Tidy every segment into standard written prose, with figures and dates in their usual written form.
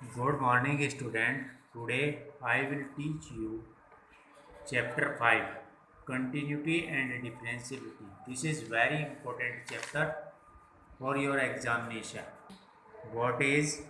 Good morning, student. Today I will teach you chapter 5, Continuity and Differentiability. This is very important chapter for your examination. What is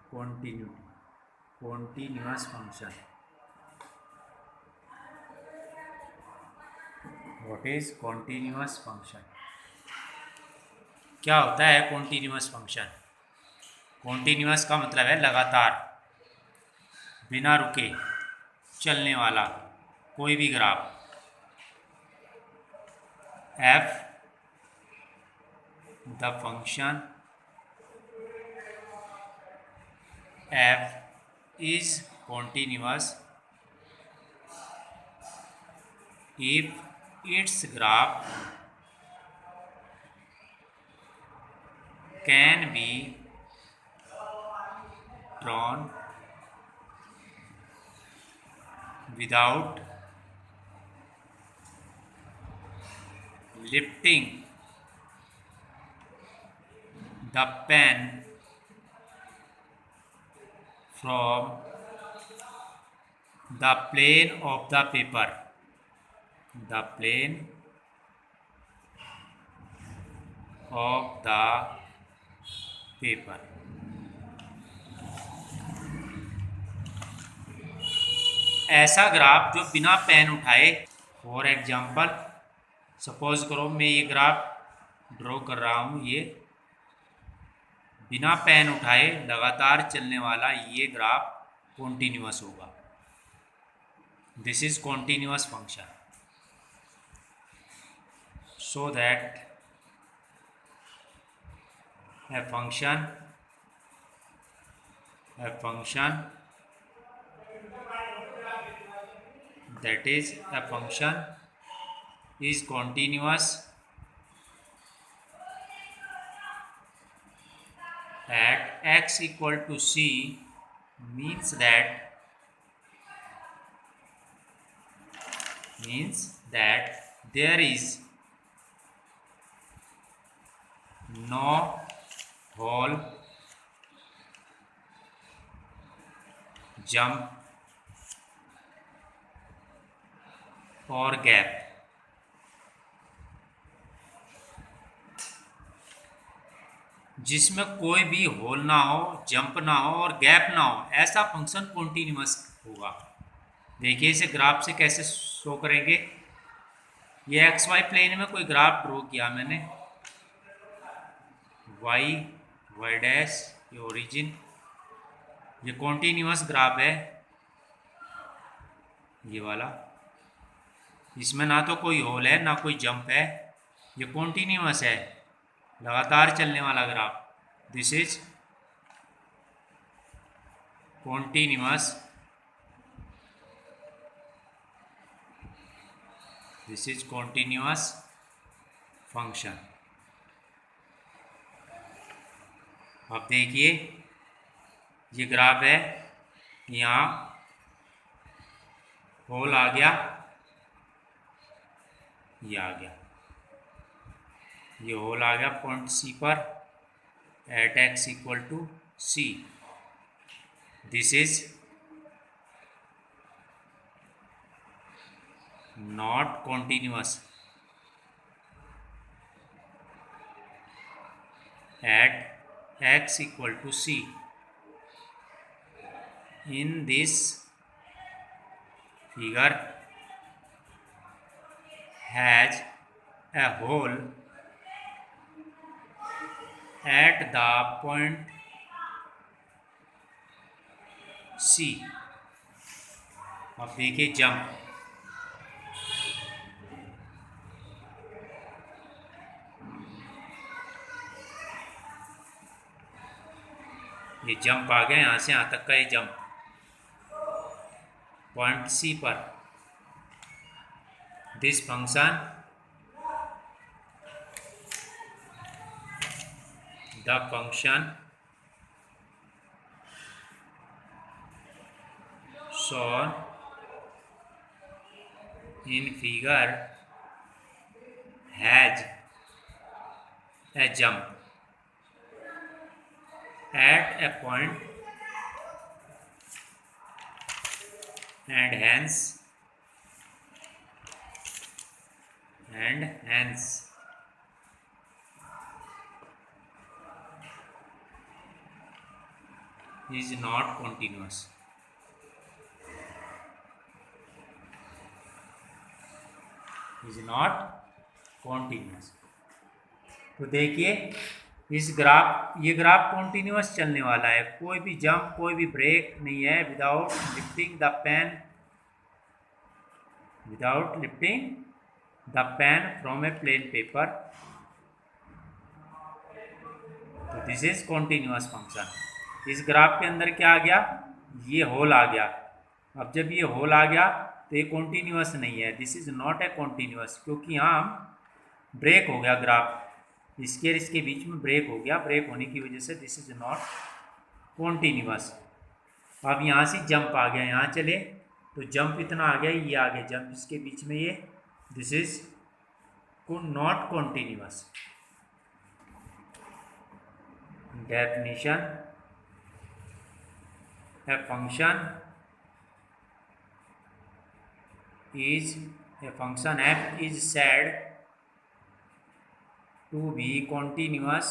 continuity? Continuous function. What is continuous function? क्या होता है continuous function? Continuous का मतलब है लगातार, बिना रुके चलने वाला कोई भी graph. F the function f is continuous if its graph can be drawn without lifting the pen from the plane of the paper. The plane of the paper. ऐसा ग्राफ जो बिना पेन उठाए, फॉर एग्जाम्पल सपोज करो मैं ये graph draw कर रहा हूँ, ये बिना पेन उठाए लगातार चलने वाला ये ग्राफ कॉन्टिन्यूअस होगा। This is continuous function. So that a function that is a function is continuous at x equal to c means that there is no hole, jump और गैप। जिसमें कोई भी होल ना हो, जंप ना हो और गैप ना हो, ऐसा फंक्शन कॉन्टिन्यूअस होगा। देखिए इसे ग्राफ से कैसे शो करेंगे। ये एक्स वाई प्लेन में कोई ग्राफ ड्रॉ किया मैंने, वाई वाई डैश, ये ओरिजिन, ये कॉन्टिन्यूअस ग्राफ है ये वाला। इसमें ना तो कोई होल है ना कोई जंप है, ये कॉन्टिन्यूअस है, लगातार चलने वाला graph. This is continuous, this is continuous function. अब देखिए ये ग्राफ है, यहाँ होल आ गया, ये आ गया, ये होल आ गया पॉइंट सी पर at x equal to c. This is not continuous at x equal to c. In this figure has a hole at the point C। अब देखिए जंप, ये जंप आ गया, यहाँ से यहाँ तक का ये जंप पॉइंट सी पर। This function the function shown in figure has a jump at a point and hence is not continuous. Is not continuous. तो देखिए इस ये ग्राफ कॉन्टिन्यूस चलने वाला है, कोई भी जंप कोई भी ब्रेक नहीं है without lifting the pen from a plain paper. तो दिस इज कॉन्टिन्यूस फंक्शन। इस ग्राफ के अंदर क्या आ गया, ये होल आ गया। अब जब ये होल आ गया तो ये कॉन्टिन्यूस नहीं है, this is not a continuous, क्योंकि यहाँ ब्रेक हो गया ग्राफ, इसके और इसके बीच में ब्रेक हो गया, ब्रेक होने की वजह से दिस इज नॉट कॉन्टिन्यूस। अब यहाँ से जंप आ गया, यहाँ चले तो जंप इतना आ गया, ये आ गया जंप इसके बीच में, ये this is not continuous. Definition, a function f is said to be continuous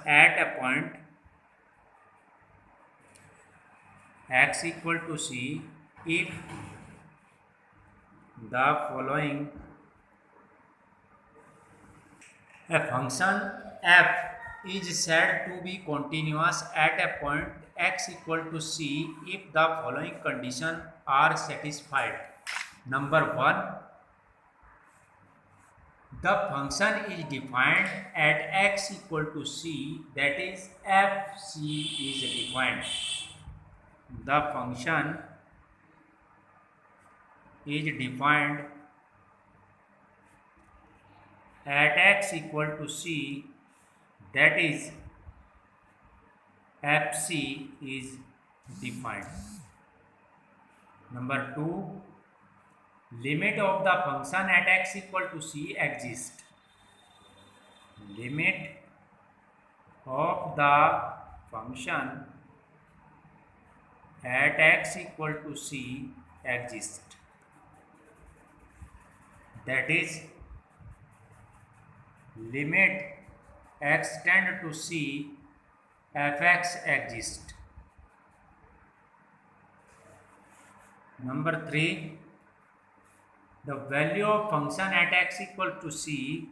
at a point x equal to c if the following. A function f is said to be continuous at a point x equal to c if the following conditions are satisfied. Number 1, the function is defined at x equal to c, that is fc is defined. The function is defined at x equal to c, that is fc is defined. Number 2, limit of the function at x equal to c exists. Limit of the function at x equal to c exists, that is limit x tend to c fx exists. Number 3, the value of function at x equal to c,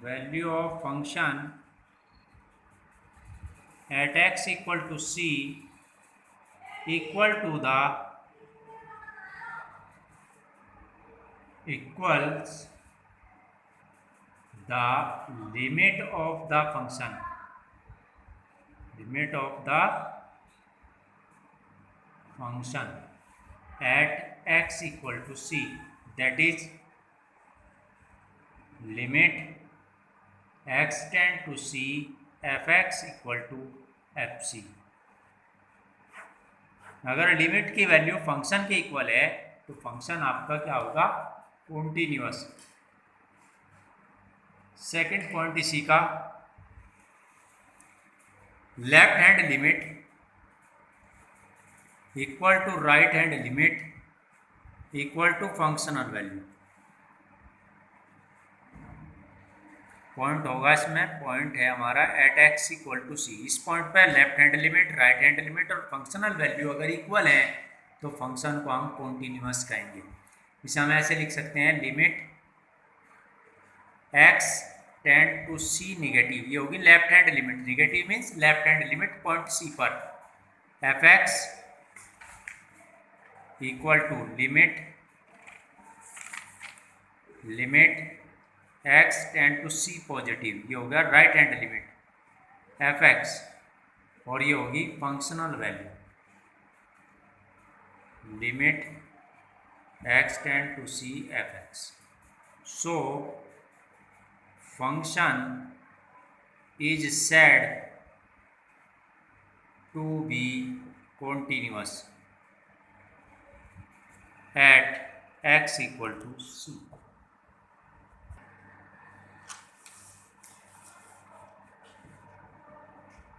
value of function at x equal to c equal to the equals the limit of the function, limit of the function at x equal to c, that is limit x tend to c fx equal to fc. अगर limit की value function के equal है तो function आपका क्या होगा, continuous. Second point इसी का, left hand limit equal to right hand limit equal to functional value. Point होगा इसमें, पॉइंट है हमारा at x equal to c. इस पॉइंट पर left hand limit, right hand limit और फंक्शनल वैल्यू अगर इक्वल है तो फंक्शन को हम कॉन्टिन्यूअस कहेंगे। इसे हम ऐसे लिख सकते हैं, limit x tend to c negative, ये होगी left hand limit, negative means left hand limit point c पर, f x equal to limit x tend to c positive, ये होगा right hand limit f x, और ये होगी functional value limit x tend to c f x. So function is said to be continuous at x equal to c.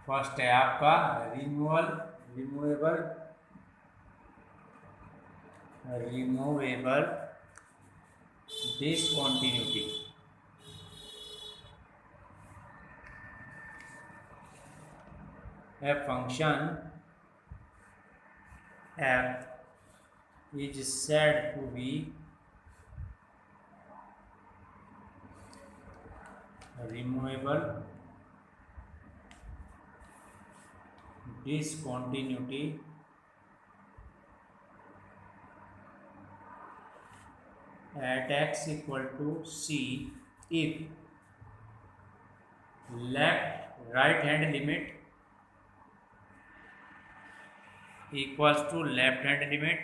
First है आपका removable discontinuity. A function f is said to be removable discontinuity at x equal to c if right hand limit equals to left hand limit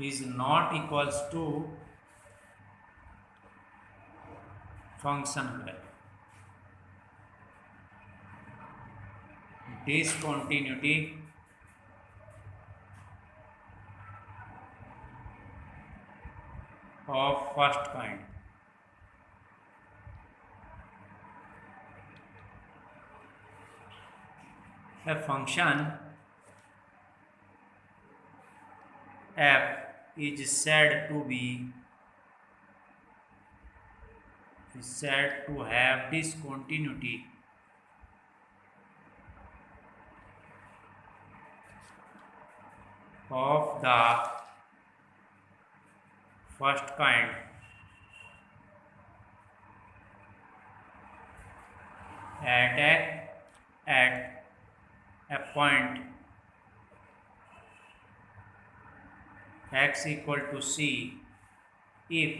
is not equals to function discontinuity of first kind. A function f is said to have discontinuity of the first kind at a point x equal to c if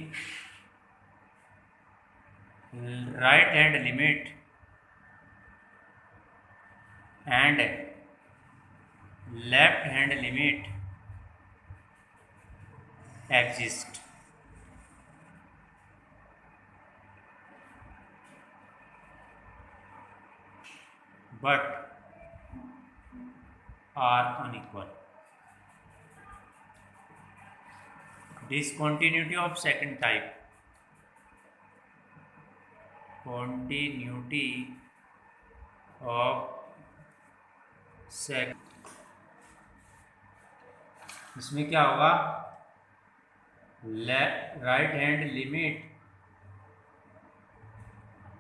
right hand limit and left hand limit exist. But are unequal. Discontinuity of second type. Continuity of second. इसमें क्या होगा, right hand limit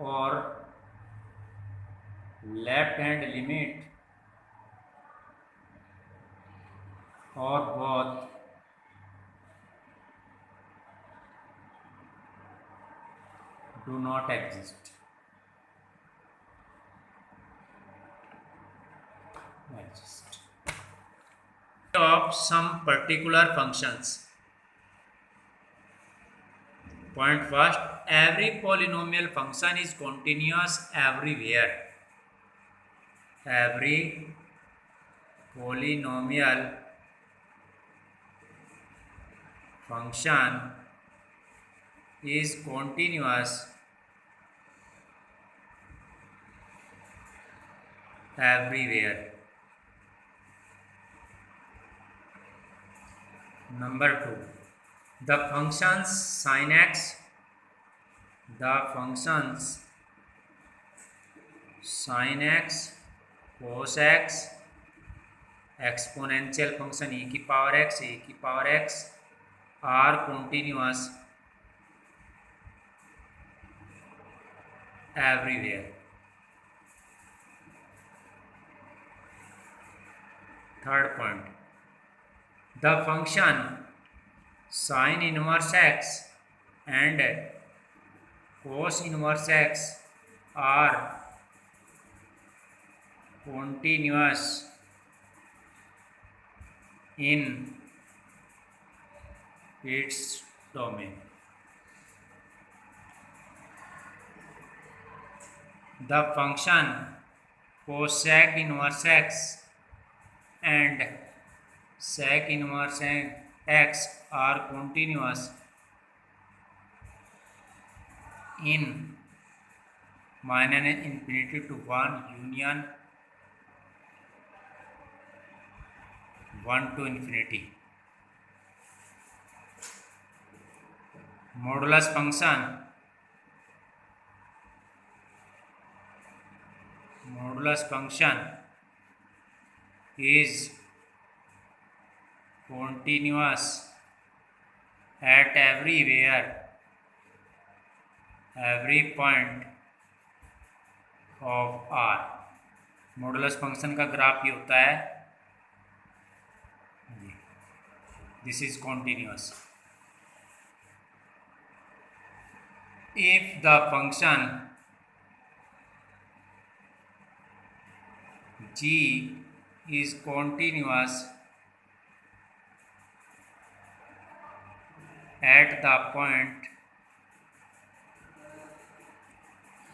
और left hand limit और both do not exist. Of some particular functions. Point first, every polynomial function is continuous everywhere. Every polynomial function is continuous everywhere. Number 2, the functions sin x, cos x, exponential function e की power x are continuous everywhere. Third point, the function sin inverse x and cos inverse x are continuous in its domain. The function cosec inverse x and sec inverse x are continuous in minus infinity to 1 union 1 to infinity. Modulus function modulus function is continuous at every point of R। Modulus function का graph ये होता है, this is continuous. If the function g is continuous at the point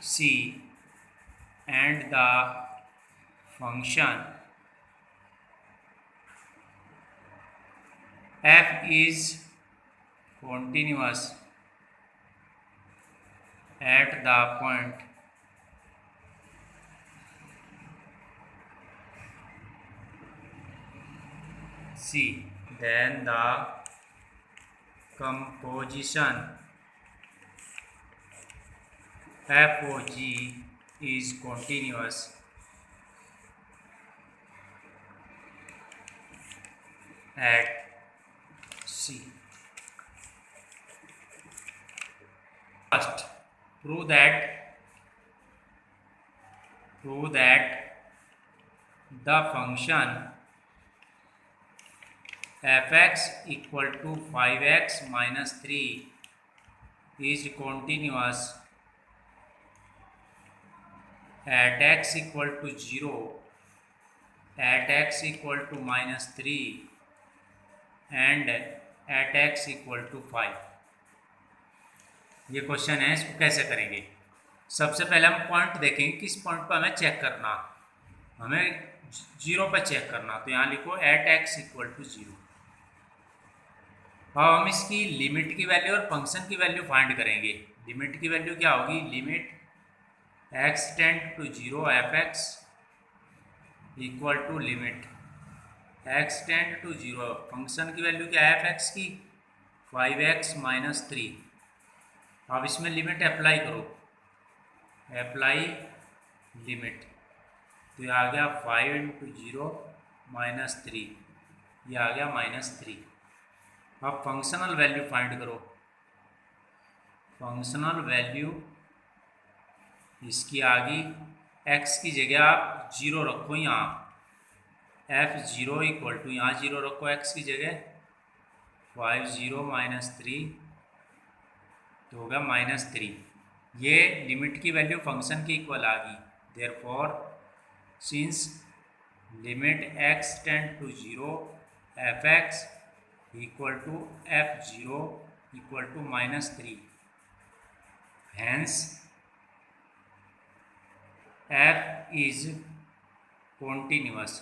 C and the function f is continuous at the point C, then the composition f of g is continuous at C। First, prove that the function fx equal to 5x minus 3 is continuous at x equal to 0, at x equal to minus 3 and at x equal to 5। ये question है, इसको कैसे करेंगे? सबसे पहले हम point देखेंगे, किस पॉइंट पर हमें चेक करना, हमें 0 पर चेक करना, तो यहाँ लिखो एट x इक्वल टू 0। अब हम इसकी लिमिट की वैल्यू और फंक्शन की वैल्यू फाइंड करेंगे। लिमिट की वैल्यू क्या होगी? Limit x tend to 0 f(x) equal to limit x tend to 0। Function की वैल्यू क्या है f(x) की? 5x minus 3। अब इसमें लिमिट अप्लाई करो, अप्लाई लिमिट, तो ये आ गया 5 इंटू 0 माइनस 3, ये आ गया माइनस 3। अब फंक्शनल वैल्यू फाइंड करो। फंक्शनल वैल्यू इसकी आ गई, x की जगह आप 0 रखो, यहाँ f(0) इक्वल टू, यहाँ 0 रखो x की जगह, 5 0 माइनस 3 तो होगा माइनस 3। ये लिमिट की वैल्यू फंक्शन की इक्वल आ गई। Therefore since limit x tend to 0 f(x) equal to f(0) equal to minus 3, hence f is continuous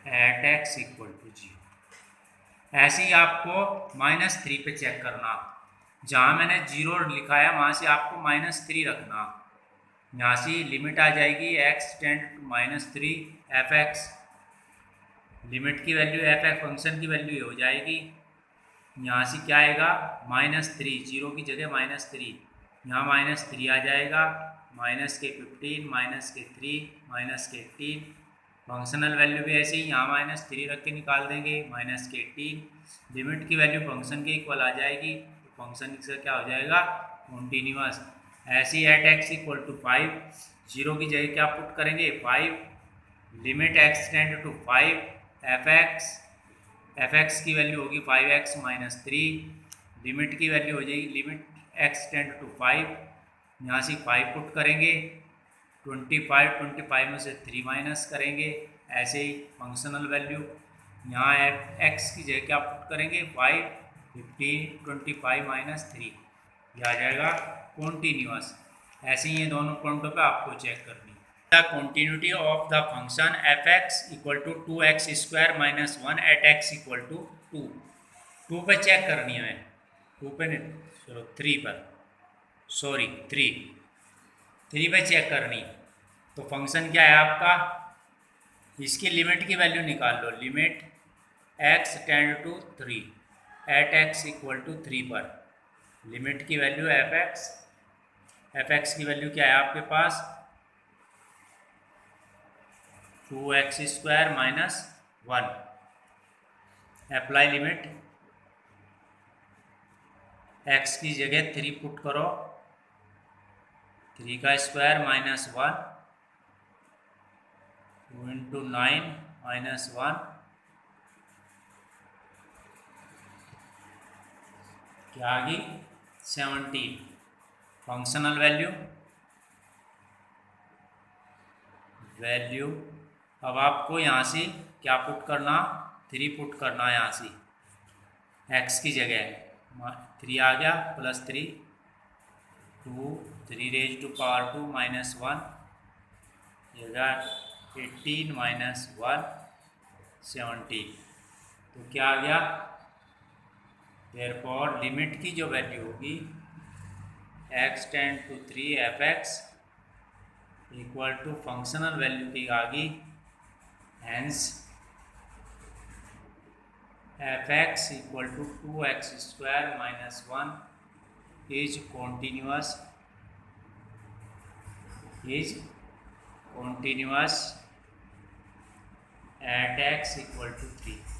at x equal to 0। ऐसे ही आपको माइनस 3 पे चेक करना, जहाँ मैंने 0 लिखा है वहाँ से आपको माइनस 3 रखना, यहाँ से लिमिट आ जाएगी x tend to minus 3 f(x), limit की वैल्यू f(x) फंक्शन की वैल्यू ये हो जाएगी। यहाँ से क्या आएगा? माइनस 3, 0 की जगह माइनस 3, यहाँ माइनस 3 आ जाएगा, माइनस के 15 माइनस के 3 माइनस के 18। फंक्शनल वैल्यू भी ऐसे ही, यहाँ माइनस 3 रख के निकाल देंगे, माइनस के 18। लिमिट की वैल्यू फंक्शन के इक्वल आ जाएगी, तो फंक्शन से क्या हो जाएगा? कॉन्टिन्यूअस। ऐसे ही एट x इक्वल टू 5, 0 की जगह क्या पुट करेंगे? 5, limit x tend to 5 f(x) की वैल्यू होगी 5x माइनस 3, लिमिट की वैल्यू हो जाएगी लिमिट x टेंड टू 5, यहाँ से 5 पुट करेंगे, 25 में से 3 माइनस करेंगे। ऐसे ही फंक्शनल वैल्यू यहाँ x की जगह क्या पुट करेंगे? 5, 15, 25 माइनस 3, ये आ जाएगा कॉन्टिन्यूअस। ऐसे ही ये दोनों पॉइंटों पे आपको चेक करनी। The continuity of the function f(x) equal to 2x square minus 1 at x equal to 2 पे चेक करनी है, 2 पे नहीं, चलो 3 पर, सॉरी 3 पे चेक करनी। तो फंक्शन क्या है आपका? इसकी लिमिट की वैल्यू निकाल लो, limit x tend to 3 at x equal to 3 पर, लिमिट की वैल्यू f(x) एफ एक्स की वैल्यू क्या है आपके पास 2x² minus 1। Apply limit, x की जगह 3 पुट करो, 3 का स्क्वायर माइनस 1, 2 इंटू 9 माइनस 1, क्या आ गई 17। फंक्शनल वैल्यू अब आपको यहाँ से क्या पुट करना, 3 पुट करना है यहाँ से, x की जगह 3 आ गया plus 3, 2 3 raise to power 2 minus 1, जगह 18 माइनस 1 17। तो क्या आ गया, देयरफॉर लिमिट की जो वैल्यू होगी x tend to 3 f x equal to functional value की आ गई, hence f x equal to 2x² minus 1 is continuous at x equal to 3।